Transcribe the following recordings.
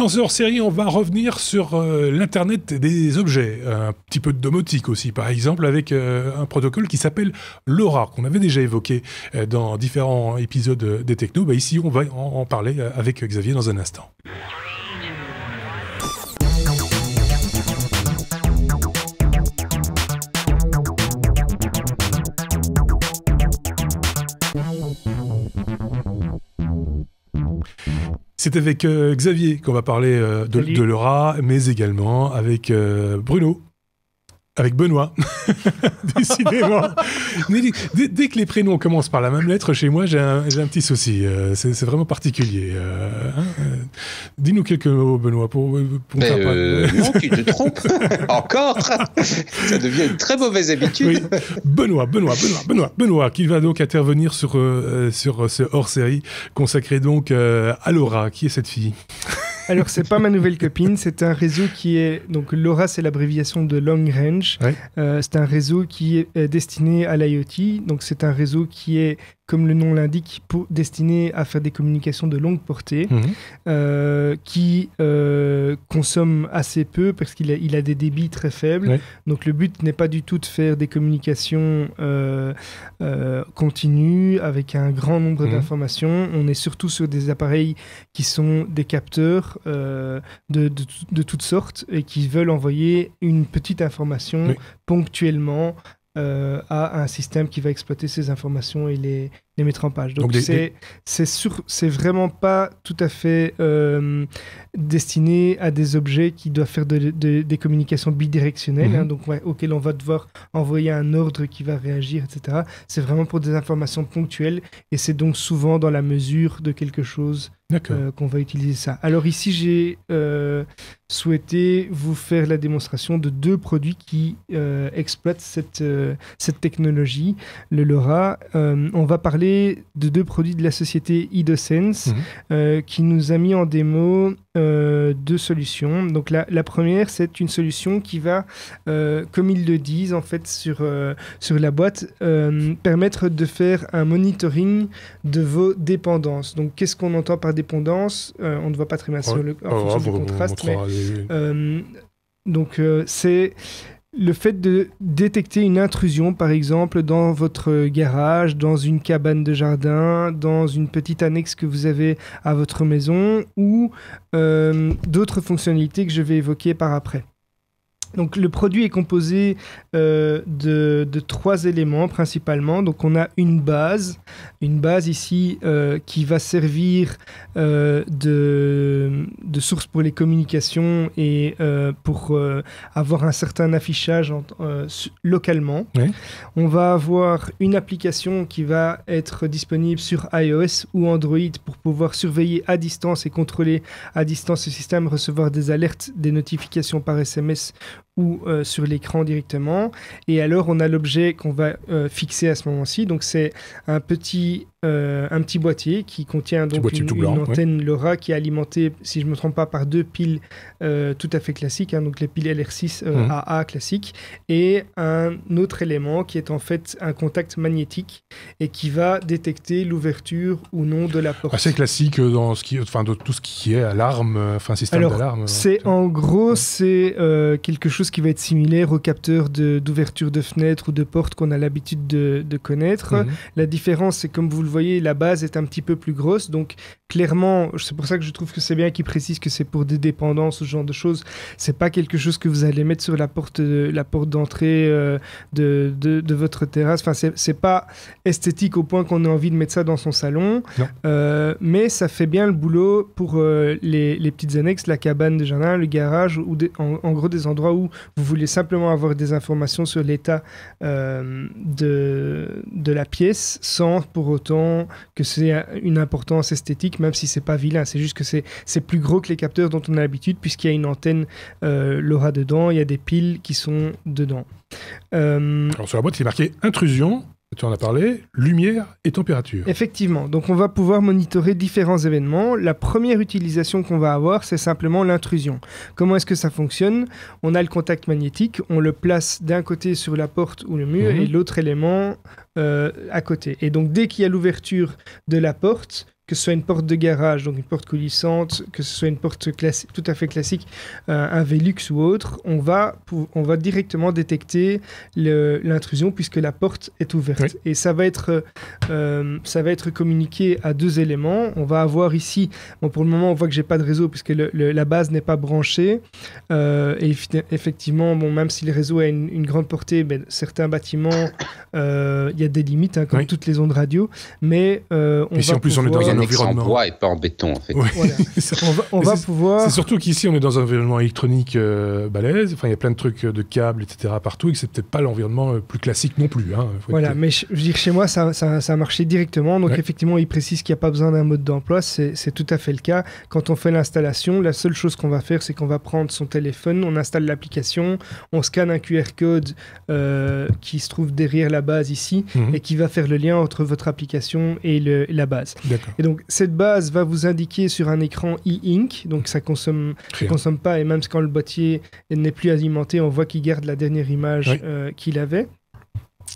Dans ce hors-série, on va revenir sur l'Internet des objets, un petit peu de domotique aussi, par exemple, avec un protocole qui s'appelle LoRa, qu'on avait déjà évoqué dans différents épisodes des Techno. Ici, on va en parler avec Xavier dans un instant. C'est avec Xavier qu'on va parler de LoRa, mais également avec Bruno. Avec Benoît, décidément. Dès que les prénoms commencent par la même lettre, chez moi, j'ai un petit souci. C'est vraiment particulier. Dis-nous quelques mots, Benoît, pour faire parler. Non, tu te trompes. Encore. Ça devient une très mauvaise habitude. Oui. Benoît, qui va donc intervenir sur ce hors-série consacré donc à LoRa. Qui est cette fille ? Alors, c'est pas ma nouvelle copine, c'est un réseau qui est... Donc, LoRa, c'est l'abréviation de Long Range. Ouais. C'est un réseau qui est destiné à l'IoT. Donc, c'est un réseau qui est, comme le nom l'indique, destiné à faire des communications de longue portée, qui consomme assez peu parce qu'il a des débits très faibles. Ouais. Donc, le but n'est pas du tout de faire des communications continues avec un grand nombre d'informations. On est surtout sur des appareils qui sont des capteurs de toutes sortes et qui veulent envoyer une petite information ponctuellement à un système qui va exploiter ces informations et les mettre en page. Donc c'est vraiment pas tout à fait destiné à des objets qui doivent faire des communications bidirectionnelles, auxquelles on va devoir envoyer un ordre qui va réagir, etc. C'est vraiment pour des informations ponctuelles et c'est donc souvent dans la mesure de quelque chose qu'on va utiliser ça. Alors ici, j'ai souhaité vous faire la démonstration de deux produits qui exploitent cette technologie, le LoRa. On va parler de deux produits de la société iDoSense qui nous a mis en démo deux solutions. Donc la première, c'est une solution qui va, comme ils le disent en fait sur la boîte, permettre de faire un monitoring de vos dépendances. Donc qu'est-ce qu'on entend par dépendance ? On ne voit pas très bien sur en fonction du contraste, mais c'est le fait de détecter une intrusion, par exemple, dans votre garage, dans une cabane de jardin, dans une petite annexe que vous avez à votre maison, ou d'autres fonctionnalités que je vais évoquer par après. Donc le produit est composé de trois éléments principalement. Donc on a une base ici qui va servir de source pour les communications et pour avoir un certain affichage localement. Oui. On va avoir une application qui va être disponible sur iOS ou Android pour pouvoir surveiller à distance et contrôler à distance le système, recevoir des alertes, des notifications par SMS ou sur l'écran directement. Et alors, on a l'objet qu'on va fixer à ce moment-ci. Donc, c'est un petit boîtier qui contient donc une antenne LoRa qui est alimentée, si je ne me trompe pas, par deux piles tout à fait classiques, donc les piles LR6 AA classiques, et un autre élément qui est en fait un contact magnétique et qui va détecter l'ouverture ou non de la porte. Assez classique dans de tout ce qui est alarme, système d'alarme. En gros, c'est quelque chose qui va être similaire au capteur d'ouverture de fenêtre ou de porte qu'on a l'habitude de connaître. La différence, c'est comme vous le voyez, la base est un petit peu plus grosse, donc clairement, c'est pour ça que je trouve que c'est bien qu'ils précisent que c'est pour des dépendances, ce genre de choses. C'est pas quelque chose que vous allez mettre sur la porte d'entrée de votre terrasse. C'est pas esthétique au point qu'on ait envie de mettre ça dans son salon, mais ça fait bien le boulot pour les petites annexes, la cabane de jardin, le garage, ou en gros des endroits où vous voulez simplement avoir des informations sur l'état de la pièce sans pour autant que c'est une importance esthétique, même si c'est pas vilain, c'est juste que c'est plus gros que les capteurs dont on a l'habitude, puisqu'il y a une antenne LoRa dedans, il y a des piles qui sont dedans. Alors sur la boîte, il est marqué intrusion. Tu en as parlé, lumière et température. Effectivement, donc on va pouvoir monitorer différents événements. La première utilisation qu'on va avoir, c'est simplement l'intrusion. Comment est-ce que ça fonctionne ? On a le contact magnétique, on le place d'un côté sur la porte ou le mur et l'autre élément à côté. Et donc dès qu'il y a l'ouverture de la porte, que ce soit une porte de garage, donc une porte coulissante, que ce soit une porte tout à fait classique, un Velux ou autre, on va directement détecter l'intrusion puisque la porte est ouverte. Oui. Et ça va être communiqué à 2 éléments. On va avoir ici, pour le moment, on voit que j'ai pas de réseau puisque la base n'est pas branchée. Et effectivement, même si le réseau a une grande portée, certains bâtiments, il y a des limites, comme toutes les ondes radio. Mais si en plus on est dans un environnement en bois et pas en béton, en fait. Ouais. Voilà. on va pouvoir. C'est surtout qu'ici on est dans un environnement électronique balèze. Enfin, il y a plein de trucs de câbles, etc. partout, et que c'est peut-être pas l'environnement plus classique non plus. Voilà, mais je veux dire, chez moi, ça a marché directement. Donc effectivement, il précise qu'il n'y a pas besoin d'un mode d'emploi. C'est tout à fait le cas. Quand on fait l'installation, la seule chose qu'on va faire, c'est qu'on va prendre son téléphone, on installe l'application, on scanne un QR code qui se trouve derrière la base ici et qui va faire le lien entre votre application et la base. D'accord. Et donc, cette base va vous indiquer sur un écran e-ink, donc ça consomme pas, et même quand le boîtier n'est plus alimenté, on voit qu'il garde la dernière image qu'il avait.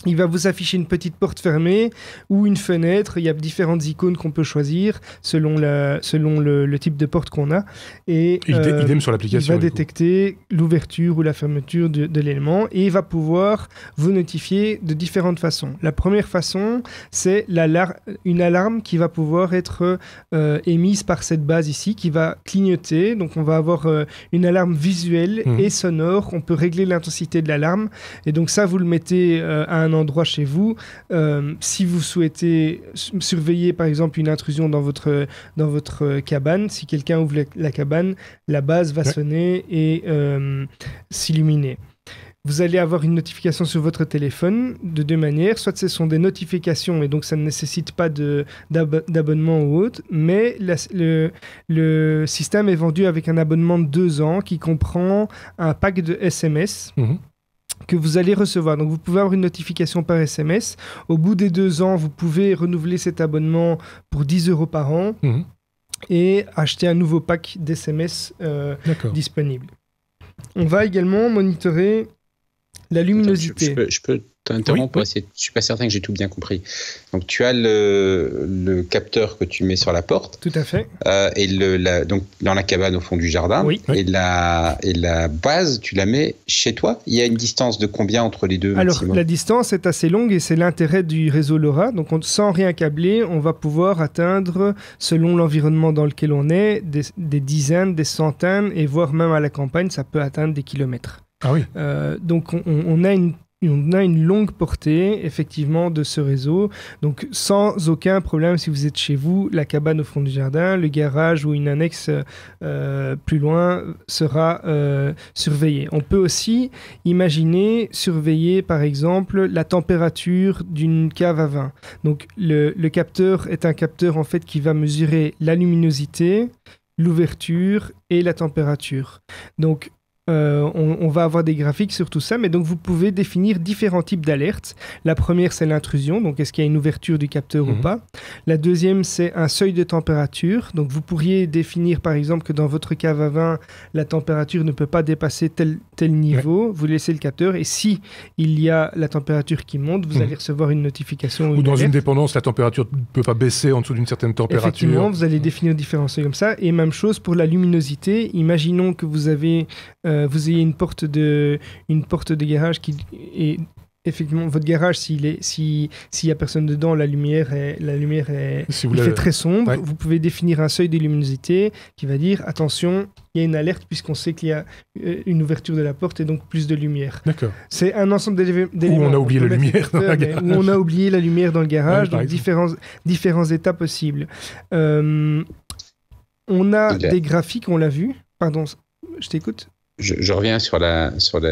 Il va vous afficher une petite porte fermée ou une fenêtre. Il y a différentes icônes qu'on peut choisir selon le type de porte qu'on a. Et idem sur l'application. Il va détecter l'ouverture ou la fermeture de l'élément et il va pouvoir vous notifier de différentes façons. La première façon, c'est une alarme qui va pouvoir être émise par cette base ici, qui va clignoter. Donc on va avoir une alarme visuelle et sonore. On peut régler l'intensité de l'alarme. Et donc ça, vous le mettez à un endroit chez vous. Si vous souhaitez surveiller par exemple une intrusion dans votre cabane, si quelqu'un ouvre la cabane, la base va sonner et s'illuminer. Vous allez avoir une notification sur votre téléphone de 2 manières. Soit ce sont des notifications et donc ça ne nécessite pas d'abonnement ou autre, mais le système est vendu avec un abonnement de 2 ans qui comprend un pack de SMS que vous allez recevoir. Donc vous pouvez avoir une notification par SMS. Au bout des 2 ans, vous pouvez renouveler cet abonnement pour 10 € par an et acheter un nouveau pack d'SMS disponible. On va également monitorer la luminosité. Je peux t'interrompre. Je suis pas certain que j'ai tout bien compris. Donc tu as le capteur que tu mets sur la porte. Tout à fait. Donc dans la cabane au fond du jardin. Oui. Et la base, tu la mets chez toi. Il y a une distance de combien entre les deux? Alors maximum? La distance est assez longue et c'est l'intérêt du réseau LoRa. Donc sans rien câbler, on va pouvoir atteindre, selon l'environnement dans lequel on est, des dizaines, des centaines et voire même à la campagne, ça peut atteindre des kilomètres. Ah oui. Donc on a une longue portée, effectivement, de ce réseau. Donc, sans aucun problème, si vous êtes chez vous, la cabane au fond du jardin, le garage ou une annexe plus loin sera surveillée. On peut aussi imaginer surveiller, par exemple, la température d'une cave à vin. Donc, le capteur est un capteur, en fait, qui va mesurer la luminosité, l'ouverture et la température. Donc, on va avoir des graphiques sur tout ça, mais donc vous pouvez définir différents types d'alertes. La première, c'est l'intrusion, donc est-ce qu'il y a une ouverture du capteur ou pas. La deuxième, c'est un seuil de température. Donc vous pourriez définir par exemple que dans votre cave à vin, la température ne peut pas dépasser tel niveau. Vous laissez le capteur et si il y a la température qui monte, vous allez recevoir une notification. Ou dans une dépendance, la température ne peut pas baisser en dessous d'une certaine température. Effectivement, vous allez définir différents seuils comme ça. Et même chose pour la luminosité. Imaginons que vous ayez une porte de garage qui est effectivement votre garage. S'il y a personne dedans, la lumière fait très sombre. Vous pouvez définir un seuil de luminosité qui va dire attention, il y a une alerte puisqu'on sait qu'il y a une ouverture de la porte et donc plus de lumière. D'accord. C'est un ensemble d'éléments. Où on a oublié la lumière dans le garage. Où on a oublié la lumière dans le garage. Donc différents états possibles. On a des graphiques, on l'a vu. Pardon, je t'écoute. Je reviens sur l'histoire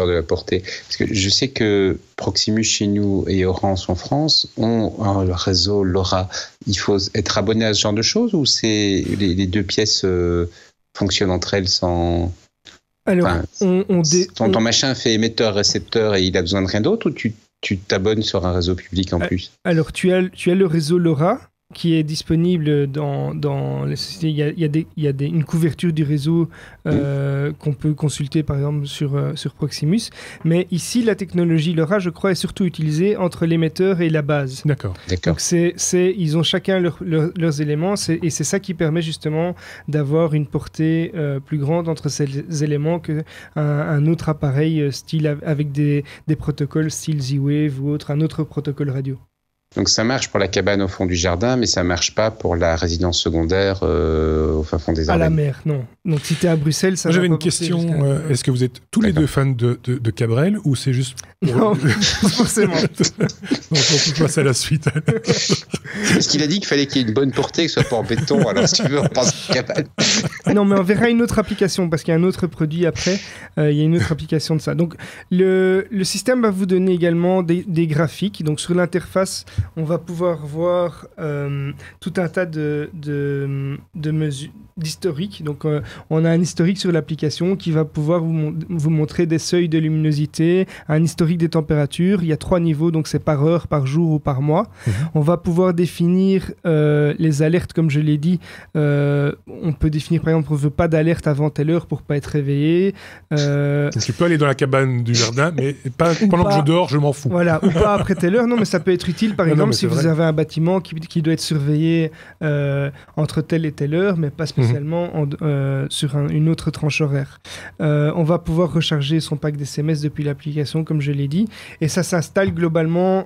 de la portée. Parce que je sais que Proximus chez nous et Orange en France ont un réseau LoRa. Il faut être abonné à ce genre de choses ou c'est les 2 pièces fonctionnent entre elles sans... Alors, ton machin fait émetteur-récepteur et il a besoin de rien d'autre ou tu t'abonnes sur un réseau public en plus? Alors, tu as le réseau LoRa qui est disponible dans les sociétés. Il y a une couverture du réseau qu'on peut consulter par exemple sur Proximus. Mais ici, la technologie LoRa, je crois, est surtout utilisée entre l'émetteur et la base. D'accord. Donc ils ont chacun leurs éléments et c'est ça qui permet justement d'avoir une portée plus grande entre ces éléments qu'un autre appareil style avec des protocoles style Z-Wave ou un autre protocole radio. Donc ça marche pour la cabane au fond du jardin, mais ça ne marche pas pour la résidence secondaire au fin fond des Ardennes. À la mer, non. Donc si tu es à Bruxelles, ça va. J'avais une question. Est-ce que vous êtes tous les deux fans de Cabrel ou c'est juste... Non, forcément. Donc on peut passer à la suite. Parce qu'il a dit qu'il fallait qu'il y ait une bonne portée, que ce soit pas en béton. Alors si tu veux, on passe à la cabane. Non, mais on verra une autre application parce qu'il y a un autre produit après. Il y a une autre application de ça. Donc le système va vous donner également des graphiques. Donc sur l'interface, on va pouvoir voir tout un tas de mesures d'historique. Donc on a un historique sur l'application qui va pouvoir vous montrer des seuils de luminosité, un historique des températures. Il y a 3 niveaux, donc c'est par heure, par jour ou par mois. On va pouvoir définir les alertes, comme je l'ai dit. On peut définir, par exemple, on ne veut pas d'alerte avant telle heure pour ne pas être réveillé. Donc tu peux aller dans la cabane du jardin, mais pas pendant que je dors, je m'en fous. Voilà, ou pas après telle heure. Non, mais ça peut être utile, par exemple, si vous avez un bâtiment qui doit être surveillé entre telle et telle heure, mais pas spécialement sur une autre tranche horaire. On va pouvoir recharger son pack d'SMS depuis l'application, comme je l'ai dit, et ça s'installe globalement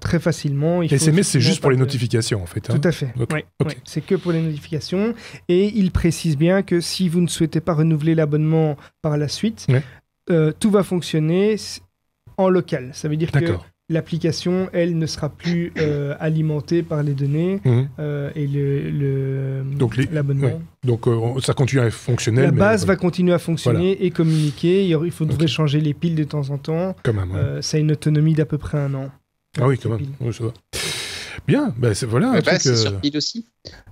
très facilement. SMS, c'est juste pour les notifications, en fait. Tout à fait. Okay. Ouais, c'est que pour les notifications. Et il précise bien que si vous ne souhaitez pas renouveler l'abonnement par la suite, tout va fonctionner en local. Ça veut dire que l'application, elle, ne sera plus alimentée par les données et l'abonnement. Ouais. Donc, ça continue à fonctionner. La base va continuer à fonctionner et communiquer. Il faudrait changer les piles de temps en temps. Quand même. Ça a une autonomie d'à peu près 1 an. Ah oui, quand même. Oui, ça va. Bien, voilà. La base, c'est sur pile aussi.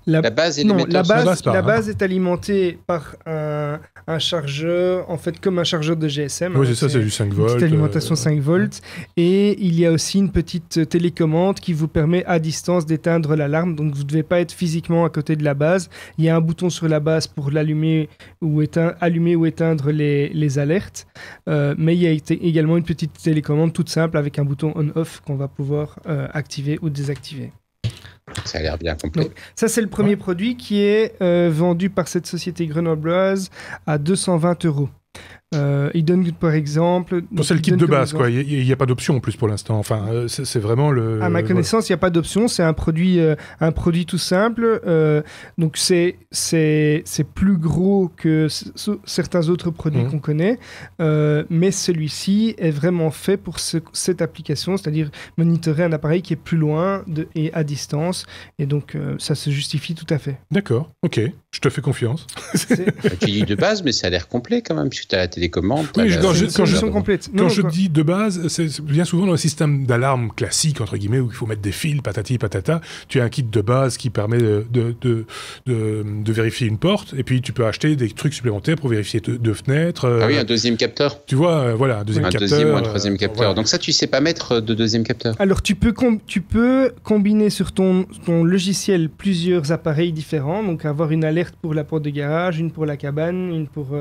La base est alimentée par un chargeur, en fait, comme un chargeur de GSM. Oui, c'est du 5 volts. Une petite alimentation 5 volts. Et il y a aussi une petite télécommande qui vous permet à distance d'éteindre l'alarme. Donc, vous ne devez pas être physiquement à côté de la base. Il y a un bouton sur la base pour allumer ou éteindre les alertes. Mais il y a également une petite télécommande toute simple avec un bouton on-off qu'on va pouvoir activer ou désactiver. Ça a l'air bien complet. Donc, ça, c'est le premier produit qui est vendu par cette société grenobloise à 220 €. Il donne par exemple... c'est le kit de base, quoi. Il n'y a pas d'option en plus pour l'instant. Enfin, c'est vraiment le... À ma connaissance, il n'y a pas d'option. C'est un produit tout simple. Donc, c'est plus gros que certains autres produits qu'on connaît. Mais celui-ci est vraiment fait pour cette application, c'est-à-dire monitorer un appareil qui est plus loin et à distance. Et donc, ça se justifie tout à fait. D'accord. OK. Je te fais confiance. Tu dis de base, mais ça a l'air complet quand même, puisque tu as la télécommande. Oui, quand je complète. dis de base, c'est bien souvent dans le système d'alarme classique, entre guillemets, où il faut mettre des fils, patati patata. Tu as un kit de base qui permet de vérifier une porte, et puis tu peux acheter des trucs supplémentaires pour vérifier 2 fenêtres. Ah oui, un deuxième capteur. Tu vois, voilà, un deuxième capteur. Un troisième capteur. Voilà. Donc ça, tu sais pas mettre de deuxième capteur. Alors, tu peux combiner sur ton logiciel plusieurs appareils différents, donc avoir une alerte pour la porte de garage, une pour la cabane, une pour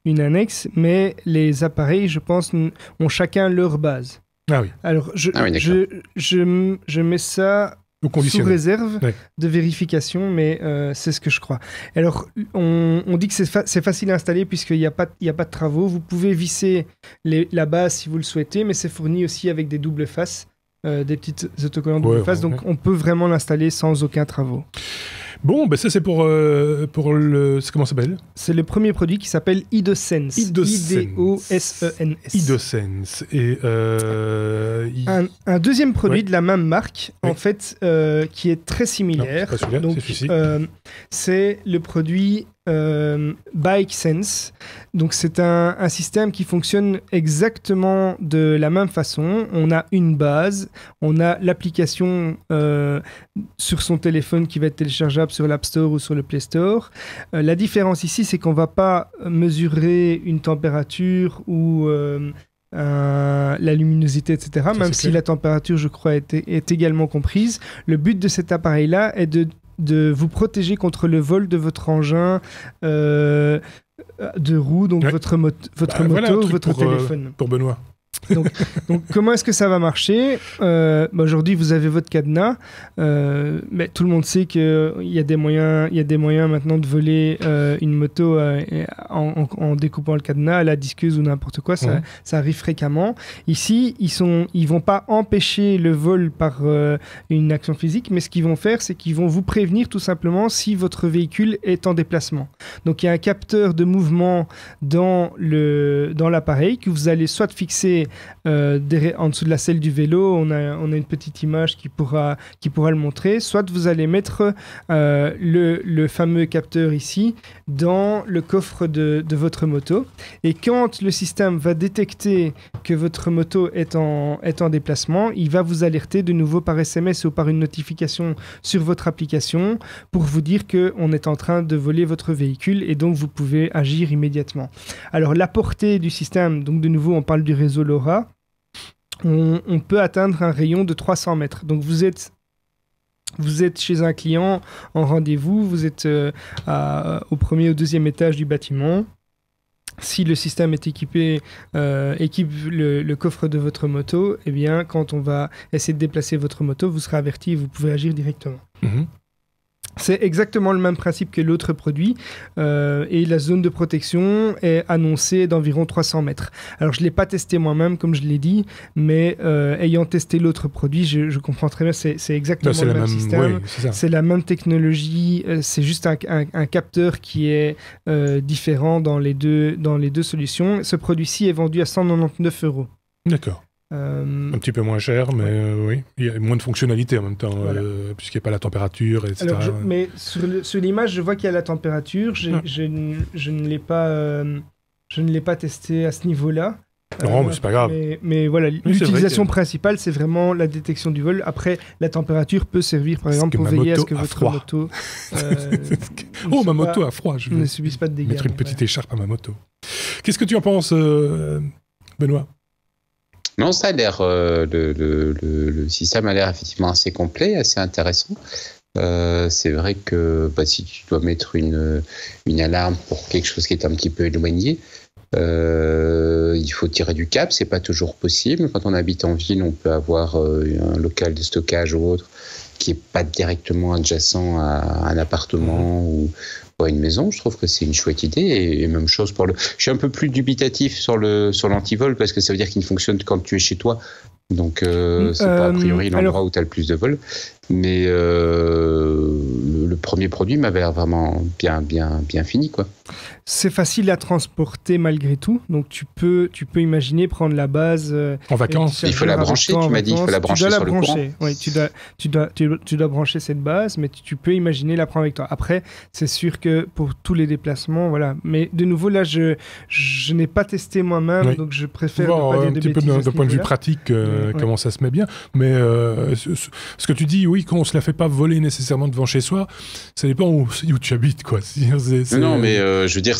une annexe, mais les appareils, je pense, ont chacun leur base. Ah oui. Alors, je mets ça sous réserve de vérification, mais c'est ce que je crois. Alors, on dit que c'est facile à installer puisqu'il n'y a pas de travaux. Vous pouvez visser la base si vous le souhaitez, mais c'est fourni aussi avec des doubles faces, des petites autocollants double face, donc on peut vraiment l'installer sans aucun travaux. Bon, ben ça c'est pour le... Comment ça s'appelle ? C'est le premier produit qui s'appelle IDOSense. IDOSENS. IDOSense. Et un deuxième produit de la même marque, en fait, qui est très similaire. Non, c'est pas celui-là, donc, c'est celui-ci. C'est le produit BikeSense. Donc c'est un système qui fonctionne exactement de la même façon. On a une base, on a l'application sur son téléphone qui va être téléchargeable sur l'App Store ou sur le Play Store. La différence ici, c'est qu'on ne va pas mesurer une température ou la luminosité, etc. Ça, même si la température, je crois, est également comprise. Le but de cet appareil-là est de vous protéger contre le vol de votre engin de roue, donc votre moto, votre téléphone. Pour Benoît. Donc, comment est-ce que ça va marcher ? Aujourd'hui, vous avez votre cadenas, mais tout le monde sait qu'il y a des moyens maintenant de voler une moto en découpant le cadenas à la disqueuse ou n'importe quoi. Ça arrive fréquemment. Ici, ils vont pas empêcher le vol par une action physique, mais ce qu'ils vont faire, c'est qu'ils vont vous prévenir tout simplement si votre véhicule est en déplacement. Donc, il y a un capteur de mouvement dans l'appareil que vous allez soit fixer en dessous de la selle du vélo. On a une petite image qui pourra le montrer. Soit vous allez mettre le fameux capteur ici dans le coffre de votre moto, et quand le système va détecter que votre moto est en déplacement, il va vous alerter de nouveau par SMS ou par une notification sur votre application pour vous dire qu'on est en train de voler votre véhicule, et donc vous pouvez agir immédiatement. Alors la portée du système, donc de nouveau on parle du réseau LoRa, on peut atteindre un rayon de 300 mètres. Donc vous êtes chez un client en rendez-vous, vous êtes au premier ou deuxième étage du bâtiment. Si le système est équipe le coffre de votre moto, eh bien, quand on va essayer de déplacer votre moto, vous serez averti et vous pouvez agir directement. C'est exactement le même principe que l'autre produit, et la zone de protection est annoncée d'environ 300 mètres. Alors je ne l'ai pas testé moi-même, comme je l'ai dit, mais ayant testé l'autre produit, je comprends très bien, c'est exactement le même système, c'est la même technologie, c'est juste un capteur qui est différent dans les deux solutions. Ce produit-ci est vendu à 199 €. D'accord. Un petit peu moins cher, mais oui, il y a moins de fonctionnalités en même temps, voilà. Puisqu'il n'y a pas la température, etc. Alors mais sur l'image, je vois qu'il y a la température. Je ne l'ai pas testé à ce niveau-là. Non, mais c'est pas grave. Mais voilà, l'utilisation principale, c'est vraiment la détection du vol. Après, la température peut servir, par exemple, pour veiller à ce que votre moto... ma moto a froid. Je ne subisse pas de dégâts. Mettre une petite écharpe à ma moto. Qu'est-ce que tu en penses, Benoît ? Non, ça a l'air, le système a l'air effectivement assez complet, assez intéressant. C'est vrai que si tu dois mettre une alarme pour quelque chose qui est un petit peu éloigné, il faut tirer du câble, c'est pas toujours possible. Quand on habite en ville, on peut avoir un local de stockage ou autre qui est pas directement adjacent à un appartement ou à une maison. Je trouve que c'est une chouette idée, et même chose pour je suis un peu plus dubitatif sur l'antivol, parce que ça veut dire qu'il ne fonctionne que quand tu es chez toi. Donc c'est pas a priori l'endroit où tu as le plus de vol. Mais le premier produit m'avait l'air vraiment bien fini, quoi. C'est facile à transporter malgré tout. Donc tu peux imaginer prendre la base en vacances. Il faut la brancher, tu m'as dit, il faut la brancher sur le courant. Oui, tu dois brancher cette base, mais tu peux imaginer la prendre avec toi. Après, c'est sûr que pour tous les déplacements, voilà. Mais de nouveau, là, je n'ai pas testé moi-même, donc je préfère ne pas dire de bêtises. Un petit peu d'un point de vue pratique, comment ça se met bien. Mais ce que tu dis, oui, qu'on ne se la fait pas voler nécessairement devant chez soi, ça dépend où tu habites, quoi. Non, mais je veux dire,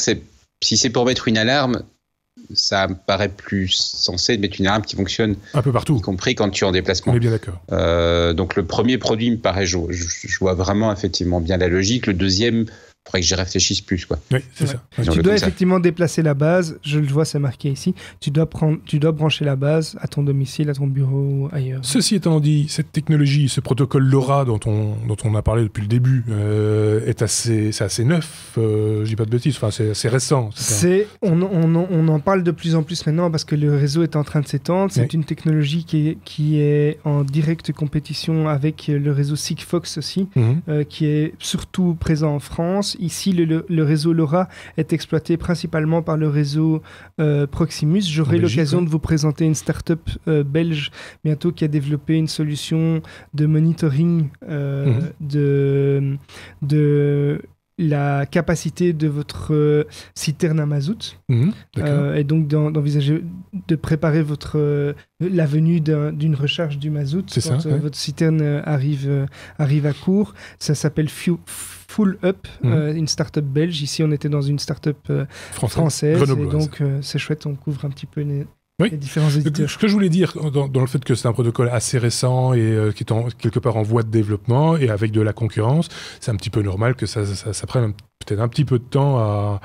si c'est pour mettre une alarme, ça me paraît plus sensé de mettre une alarme qui fonctionne un peu partout, y compris quand tu es en déplacement. On est bien d'accord. Donc le premier produit me paraît, je vois vraiment effectivement bien la logique. Le deuxième, il faudrait que j'y réfléchisse plus, quoi. Oui, c'est ça. Tu dois effectivement déplacer la base. Je le vois, c'est marqué ici. Tu dois brancher la base à ton domicile, à ton bureau, ailleurs. Ceci étant dit, cette technologie, ce protocole LoRa dont on a parlé depuis le début, est assez neuf. Je dis pas de bêtises. Enfin, c'est assez récent. On en parle de plus en plus maintenant parce que le réseau est en train de s'étendre. C'est une technologie qui est en directe compétition avec le réseau Sigfox aussi, qui est surtout présent en France. Ici, le réseau LoRa est exploité principalement par le réseau Proximus. J'aurai l'occasion de vous présenter une start-up belge bientôt qui a développé une solution de monitoring de la capacité de votre citerne à mazout, et donc d'envisager de préparer la venue d'une recharge du mazout quand votre citerne arrive à court. Ça s'appelle Full Up, une start-up belge. Ici, on était dans une start-up française, et donc c'est chouette, on couvre un petit peu les différents éditeurs. Ce que je voulais dire dans le fait que c'est un protocole assez récent et qui est quelque part en voie de développement et avec de la concurrence, c'est un petit peu normal que ça prenne peut-être un petit peu de temps à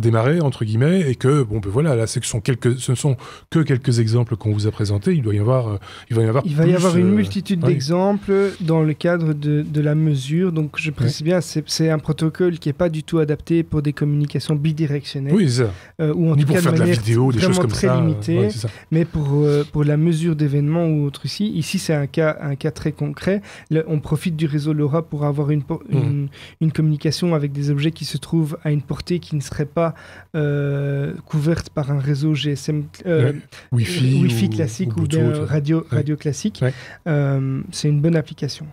démarrer, entre guillemets, et que, bon, ben voilà, là, ce ne sont que quelques exemples qu'on vous a présentés. Il va y avoir une multitude d'exemples dans le cadre de la mesure. Donc, je précise bien, c'est un protocole qui n'est pas du tout adapté pour des communications bidirectionnelles. Oui, c'est ça. Ou en Ni tout pour cas faire de la vidéo, des choses comme très ça. limitées. Mais pour la mesure d'événements ou autre ici c'est un cas très concret. On profite du réseau LoRa pour avoir une communication avec des objets qui se trouvent à une portée qui ne serait pas couverte par un réseau GSM Wi-Fi classique ou bien radio classique. C'est une bonne application.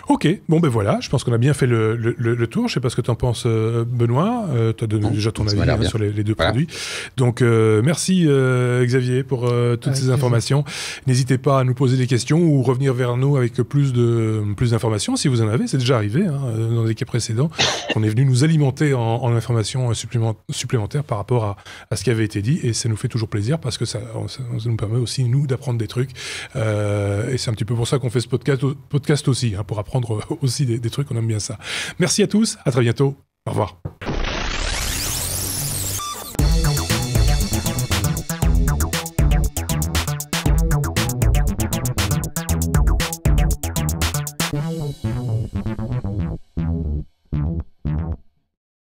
Ok, bon ben voilà, je pense qu'on a bien fait le tour. Je sais pas ce que tu en penses, Benoît. Tu as donné déjà ton avis sur les deux produits. Donc merci Xavier pour toutes ces informations. N'hésitez pas à nous poser des questions ou revenir vers nous avec plus d'informations si vous en avez. C'est déjà arrivé dans des cas précédents. On est venu nous alimenter en informations supplémentaires par rapport à ce qui avait été dit, et ça nous fait toujours plaisir parce que ça nous permet aussi nous d'apprendre des trucs. Et c'est un petit peu pour ça qu'on fait ce podcast aussi, pour apprendre aussi des trucs, on aime bien ça. Merci à tous, à très bientôt, au revoir.